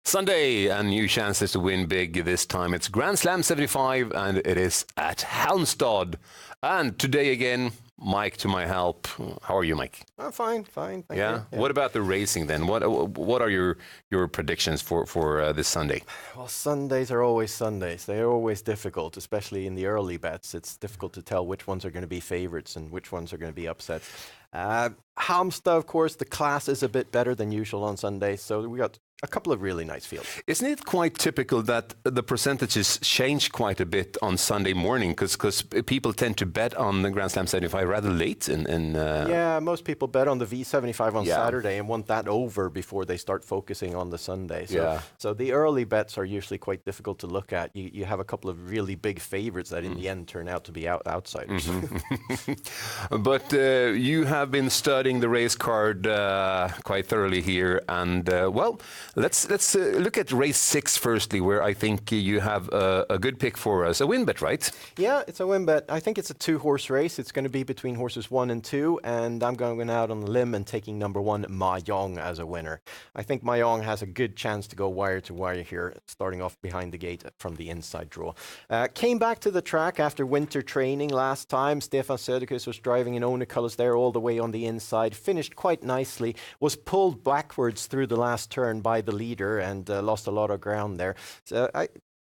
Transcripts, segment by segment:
Sunday, and new chances to win big this time. It's Grand Slam 75, and it is at Halmstad. And today again, Mike to my help. How are you, Mike? I'm fine. Thank you. Yeah. What about the racing then? What are your predictions for this Sunday? Well, Sundays are always Sundays. They're always difficult, especially in the early bets. It's difficult to tell which ones are going to be favorites and which ones are going to be upsets. Halmstad, of course, the class is a bit better than usual on Sundays, so we got a couple of really nice fields. Isn't it quite typical that the percentages change quite a bit on Sunday morning because people tend to bet on the Grand Slam 75 rather late? Yeah, most people bet on the V75 on Saturday and want that over before they start focusing on the Sunday. So the early bets are usually quite difficult to look at. You have a couple of really big favorites that in the end turn out to be outsiders. But you have been studying the race card quite thoroughly here, and well, let's look at race 6 firstly, where I think you have a good pick for us. A win bet, right? Yeah, it's a win bet. I think it's a 2-horse race. It's going to be between horses 1 and 2, and I'm going out on a limb and taking number 1, Ma Yong, as a winner. I think Ma Yong has a good chance to go wire to wire here, starting off behind the gate from the inside draw. Came back to the track after winter training last time. Stefan Söderqvist was driving in owner colours there all the way on the inside, finished quite nicely, was pulled backwards through the last turn by the leader and lost a lot of ground there. So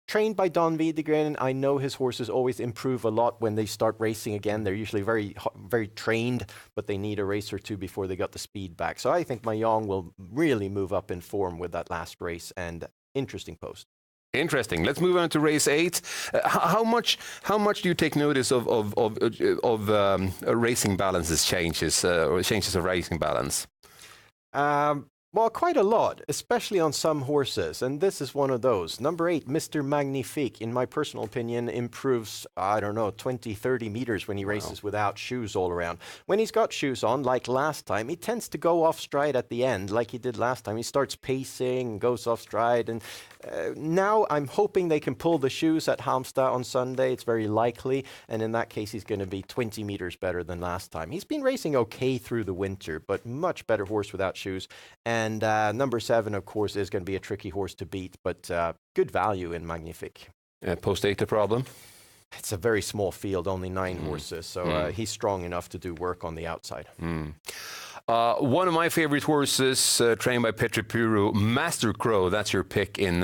trained by Don Widegren, I know his horses always improve a lot when they start racing again. They're usually very trained, but they need a race or two before they got the speed back. So I think Ma Yong will really move up in form with that last race, and interesting post. Interesting. Let's move on to race 8. How much do you take notice of racing balances changes or changes of racing balance? Well, quite a lot, especially on some horses, and this is one of those. Number 8, Mr. Magnifique, in my personal opinion, improves, 20, 30 meters when he races without shoes all around. When he's got shoes on, like last time, he tends to go off stride at the end, like he did last time. He starts pacing, goes off stride, and now I'm hoping they can pull the shoes at Halmstad on Sunday. It's very likely, and in that case, he's going to be 20 meters better than last time. He's been racing okay through the winter, but much better horse without shoes. And number 7, of course, is going to be a tricky horse to beat, but good value in Magnifique. Post 8 a problem? It's a very small field, only 9 horses, so he's strong enough to do work on the outside. One of my favorite horses, trained by Petri Puru, Master Crow. That's your pick in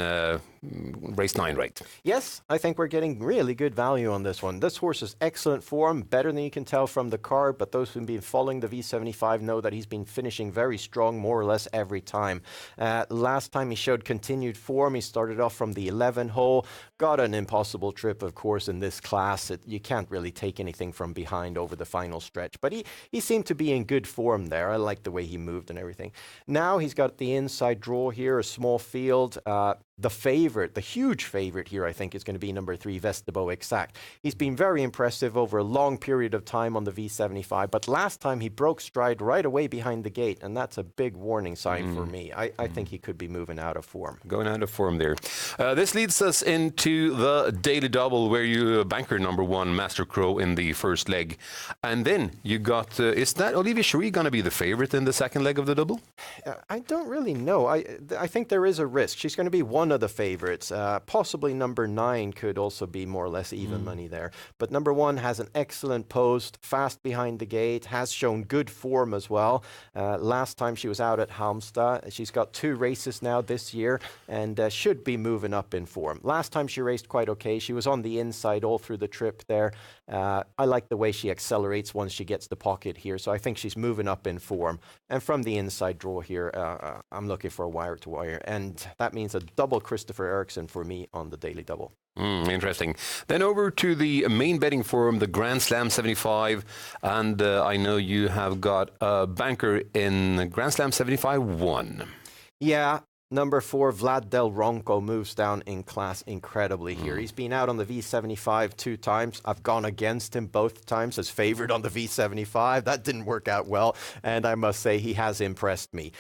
race 9, right? Yes, I think we're getting really good value on this one. This horse is excellent form, better than you can tell from the card, but those who've been following the V75 know that he's been finishing very strong more or less every time. Last time he showed continued form. He started off from the 11 hole, got an impossible trip, of course, in this class. You can't really take anything from behind over the final stretch, but he seemed to be in good form there. I like the way he moved and everything. Now he's got the inside draw here, a small field. The favorite, the huge favorite here, I think, is going to be number 3, Vesterbo Exact. He's been very impressive over a long period of time on the V75, but last time he broke stride right away behind the gate, and that's a big warning sign for me. I think he could be moving out of form. Going out of form there. This leads us into the daily double, where you banker number 1, Master Crow, in the first leg. And then you got, is that Olivia Cherie going to be the favorite in the second leg of the double? I don't really know. I think there is a risk. She's going to be one of the favorites. Possibly number 9 could also be more or less even money there. But number 1 has an excellent post, fast behind the gate, has shown good form as well. Last time she was out at Halmstad. She's got 2 races now this year and should be moving up in form. Last time she raced quite okay. She was on the inside all through the trip there. I like the way she accelerates once she gets the pocket here, so I think she's moving up in form. And from the inside draw here, I'm looking for a wire to wire, and that means a double Christopher Eriksson for me on the daily double. Interesting. Then over to the main betting forum, the Grand Slam 75, and I know you have got a banker in Grand Slam 75 1. Yeah. Number 4, Vlad Del Ronco, moves down in class incredibly here. He's been out on the V75 2 times. I've gone against him both times as favored on the V75. That didn't work out well, and I must say he has impressed me.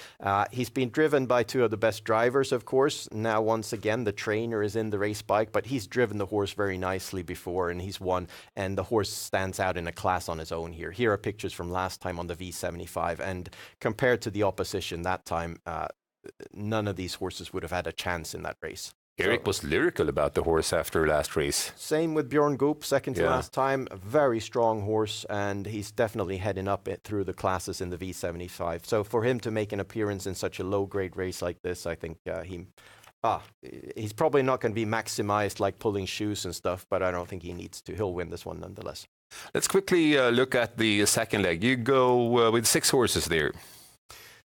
He's been driven by 2 of the best drivers, of course. Now, once again, the trainer is in the race bike, but he's driven the horse very nicely before, and he's won, and the horse stands out in a class on his own here. Here are pictures from last time on the V75, and compared to the opposition that time, none of these horses would have had a chance in that race. Eric was lyrical about the horse after last race. Same with Bjorn Goop, second to last time. A very strong horse, and he's definitely heading up it through the classes in the V75. So for him to make an appearance in such a low-grade race like this, I think he's probably not going to be maximized like pulling shoes and stuff, but I don't think he needs to. He'll win this one nonetheless. Let's quickly look at the second leg. You go with 6 horses there.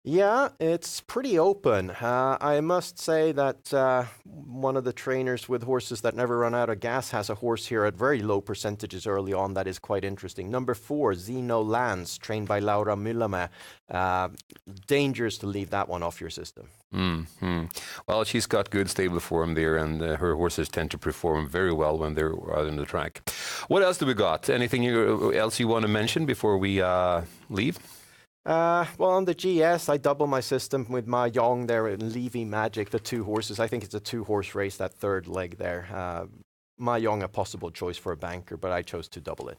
Yeah, it's pretty open. I must say that one of the trainers with horses that never run out of gas has a horse here at very low percentages early on that is quite interesting. Number 4, Zeno Lance, trained by Laura Müllame. Dangerous to leave that one off your system. Mm-hmm. Well, she's got good stable form there, and her horses tend to perform very well when they're out on the track. What else do we got? Anything else you want to mention before we leave? Well, on the GS, I double my system with Ma Yong there and Levy Magic, the 2 horses. I think it's a 2-horse race, that third leg there. Ma Yong, a possible choice for a banker, but I chose to double it.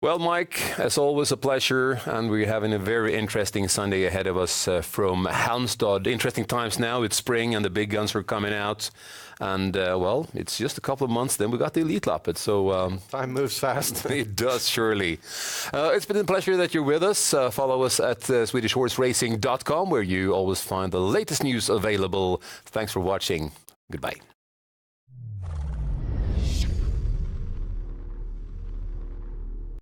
Well, Mike, as always, a pleasure, and we're having a very interesting Sunday ahead of us from Halmstad. Interesting times now. It's spring, and the big guns are coming out. And, well, it's just a couple of months, then we got the Elite Loppet. So time moves fast. It does, surely. It's been a pleasure that you're with us. Follow us at SwedishHorseRacing.com, where you always find the latest news available. Thanks for watching. Goodbye.